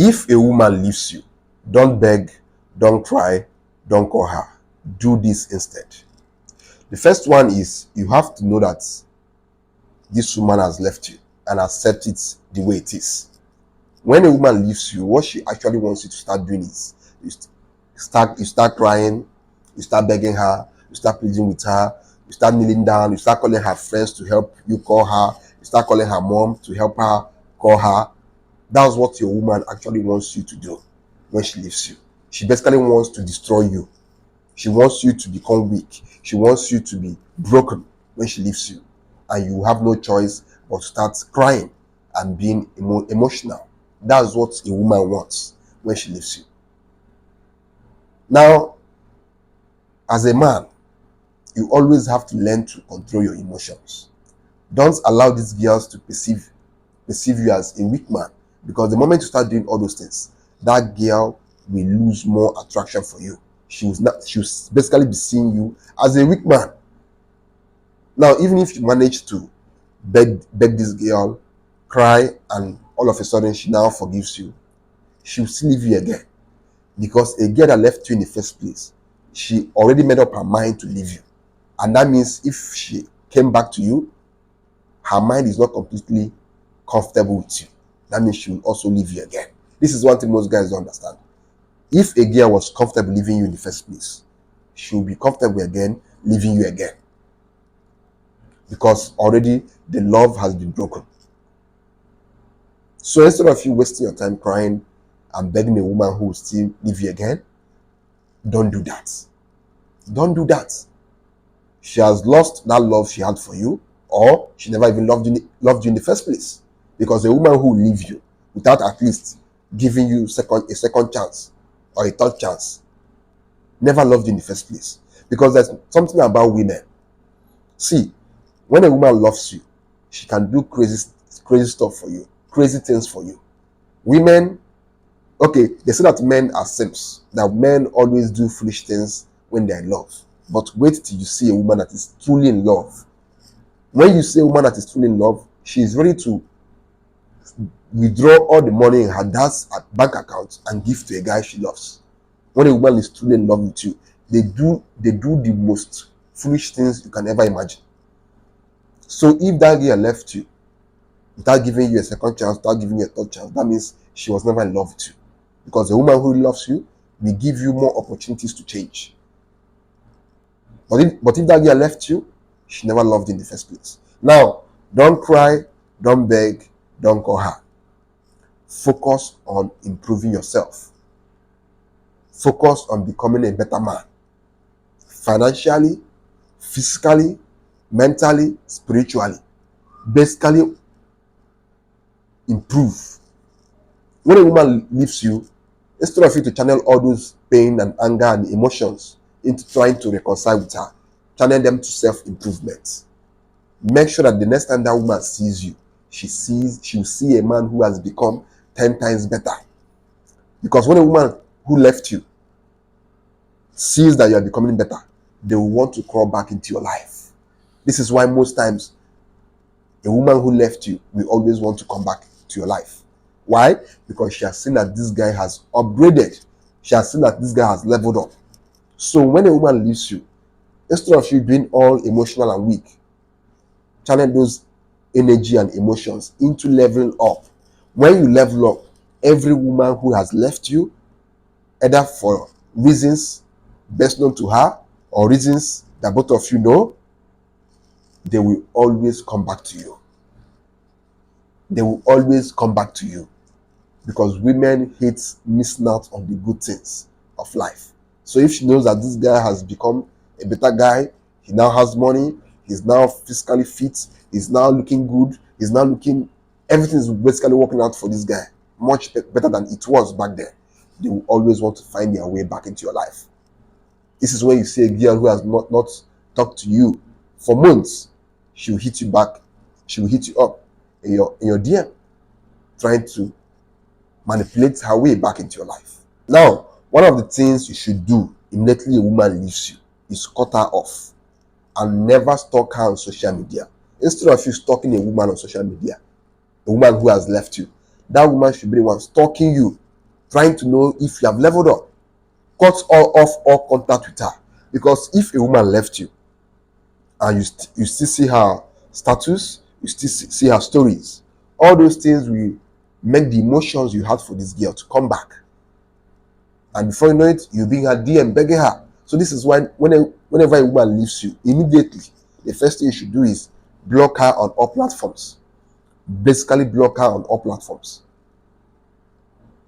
If a woman leaves you, don't beg, don't cry, don't call her. Do this instead. The first one is you have to know that this woman has left you and accept it the way it is. When a woman leaves you, what she actually wants you to start doing is you start crying, you start begging her, you start pleading with her, you start kneeling down, you start calling her friends to help you call her, you start calling her mom to help her call her. That's what your woman actually wants you to do when she leaves you. She basically wants to destroy you. She wants you to become weak. She wants you to be broken when she leaves you. And you have no choice but to start crying and being emotional. That's what a woman wants when she leaves you. Now, as a man, you always have to learn to control your emotions. Don't allow these girls to perceive you as a weak man, because the moment you start doing all those things, that girl will lose more attraction for you. She will basically be seeing you as a weak man. Now, even if you manage to beg this girl, cry, and all of a sudden she now forgives you, she will still leave you again. Because a girl that left you in the first place, she already made up her mind to leave you. And that means if she came back to you, her mind is not completely comfortable with you. That means she will also leave you again. This is one thing most guys don't understand. If a girl was comfortable leaving you in the first place, she will be comfortable again leaving you again. Because already the love has been broken. So instead of you wasting your time crying and begging a woman who will still leave you again, don't do that. Don't do that. She has lost that love she had for you, or she never even loved you in the first place. Because a woman who will leave you without at least giving you a second chance or a third chance never loved you in the first place. Because there's something about women. See, when a woman loves you, she can do crazy stuff for you, crazy things for you. Women, okay, they say that men are simps, that men always do foolish things when they're in love. But wait till you see a woman that is truly in love. When you see a woman that is truly in love, she is ready to withdraw all the money in her dad's bank account and give to a guy she loves. When a woman is truly in love with you, they do the most foolish things you can ever imagine. So if that girl left you without giving you a second chance, without giving you a third chance, that means she was never in love with you. Because a woman who loves you will give you more opportunities to change. But if that girl left you, she never loved you in the first place. Now, don't cry, don't beg, don't call her. Focus on improving yourself. Focus on becoming a better man. Financially, physically, mentally, spiritually. Basically, improve. When a woman leaves you, instead of you to channel all those pain and anger and emotions into trying to reconcile with her, channel them to self-improvement. Make sure that the next time that woman sees you, she will see a man who has become 10 times better. Because when a woman who left you sees that you are becoming better, they will want to crawl back into your life. This is why most times a woman who left you will always want to come back to your life. Why? Because she has seen that this guy has upgraded. She has seen that this guy has leveled up. So when a woman leaves you, instead of you being all emotional and weak, channel those energy and emotions into leveling up. When you level up, every woman who has left you, either for reasons best known to her or reasons that both of you know, they will always come back to you. They will always come back to you. Because women hate missing out on the good things of life. So if she knows that this guy has become a better guy, he now has money, he's now physically fit, he's now looking good, everything is basically working out for this guy, much better than it was back then, they will always want to find their way back into your life. This is when you see a girl who has not talked to you for months, she will hit you back, she will hit you up in your DM, trying to manipulate her way back into your life. Now, one of the things you should do immediately a woman leaves you is cut her off and never stalk her on social media. Instead of you stalking a woman on social media, a woman who has left you, that woman should be the one stalking you trying to know if you have leveled up. Cut off all contact with her. Because if a woman left you and you still see her status, you still see her stories, all those things will make the emotions you had for this girl to come back. And before you know it, you'll be in her DM begging her. So this is why whenever a woman leaves you, immediately, the first thing you should do is block her on all platforms. Basically, block her on all platforms.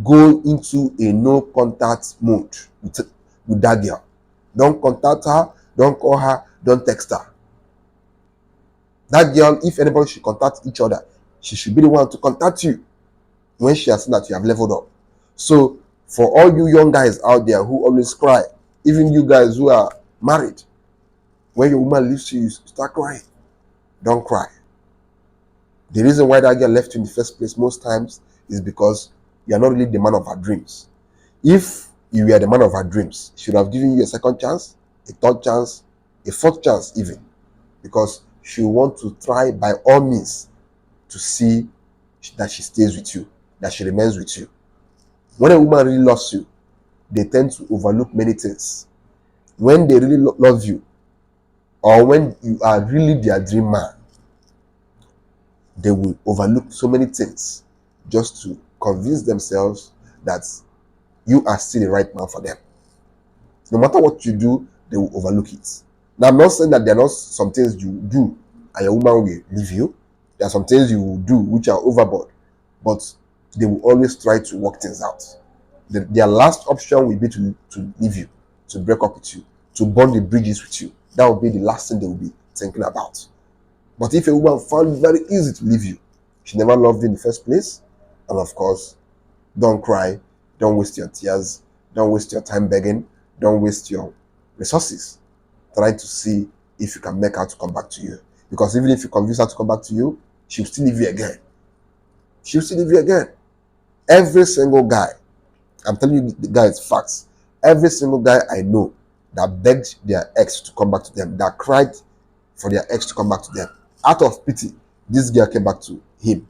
Go into a no contact mode with that girl. Don't contact her, don't call her, don't text her. That girl, if anybody should contact each other, she should be the one to contact you when she has seen that you have leveled up. So, for all you young guys out there who always cry, even you guys who are married, when your woman leaves you, you start crying. Don't cry. The reason why that girl left you in the first place most times is because you are not really the man of her dreams. If you were the man of her dreams, she would have given you a second chance, a third chance, a fourth chance even. Because she will want to try by all means to see that she stays with you, that she remains with you. When a woman really loves you, they tend to overlook many things. When they really love you, or when you are really their dream man, they will overlook so many things just to convince themselves that you are still the right man for them. No matter what you do, they will overlook it. Now, I'm not saying that there are not some things you do and your woman will leave you. There are some things you will do which are overboard, but they will always try to work things out. Their last option will be to leave you, to break up with you, to burn the bridges with you. That will be the last thing they will be thinking about. But if a woman found it very easy to leave you, she never loved you in the first place, and of course, don't cry, don't waste your tears, don't waste your time begging, don't waste your resources trying to see if you can make her to come back to you. Because even if you convince her to come back to you, she'll still leave you again. She'll still leave you again. Every single guy, I'm telling you the guys facts, every single guy I know that begged their ex to come back to them, that cried for their ex to come back to them, out of pity, this girl came back to him.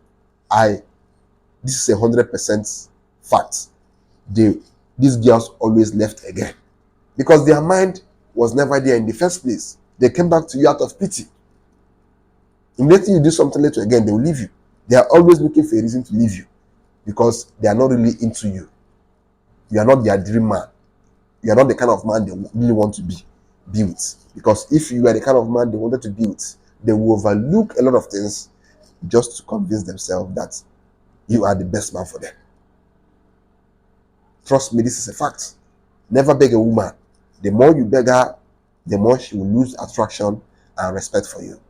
This is 100% fact. These girls always left again because their mind was never there in the first place. They came back to you out of pity. Immediately you do something later again, they will leave you. They are always looking for a reason to leave you because they are not really into you. You are not their dream man. You are not the kind of man they really want to be with. Because if you are the kind of man they wanted to be with, they will overlook a lot of things just to convince themselves that you are the best man for them. Trust me, this is a fact. Never beg a woman. The more you beg her, the more she will lose attraction and respect for you.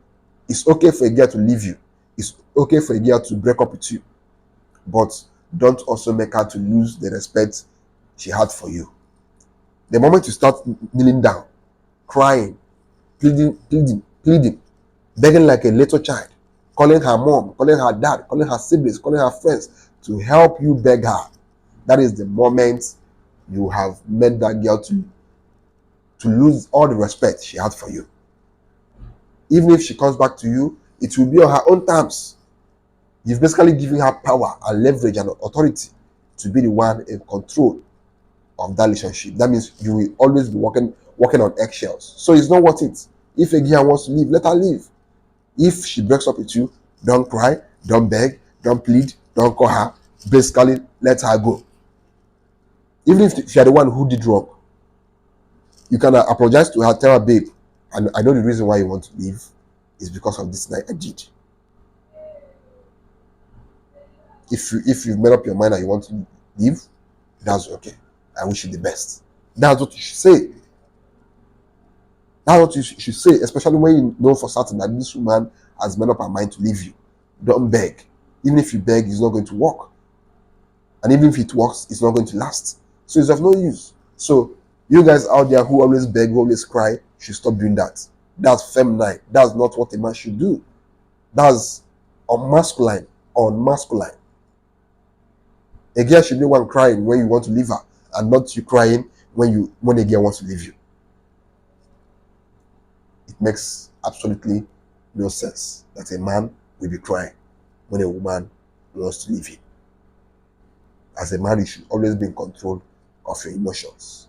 It's okay for a girl to leave you. It's okay for a girl to break up with you. But don't also make her to lose the respect she had for you. The moment you start kneeling down, crying, pleading, begging like a little child, calling her mom, calling her dad, calling her siblings, calling her friends to help you beg her, that is the moment you have made that girl to lose all the respect she had for you. Even if she comes back to you, it will be on her own terms. You've basically given her power and leverage and authority to be the one in control of that relationship. That means you will always be walking on eggshells. So it's not worth it. If a girl wants to leave, let her leave. If she breaks up with you, don't cry, don't beg, don't plead, don't call her. Basically, let her go. Even if you're the one who did wrong, you can apologize to her, tell her, babe, and I know the reason why you want to leave is because of this night I did. If you've made up your mind that you want to leave, that's okay. I wish you the best. That's what you should say. That's what you should say, especially when you know for certain that this woman has made up her mind to leave you. Don't beg. Even if you beg, it's not going to work. And even if it works, it's not going to last. So it's of no use. So you guys out there who always beg, who always cry, should stop doing that. That's feminine. That's not what a man should do. That's unmasculine. A girl should be one crying when you want to leave her, and not you crying when a girl wants to leave you. It makes absolutely no sense that a man will be crying when a woman wants to leave him. as a man, you should always be in control of your emotions.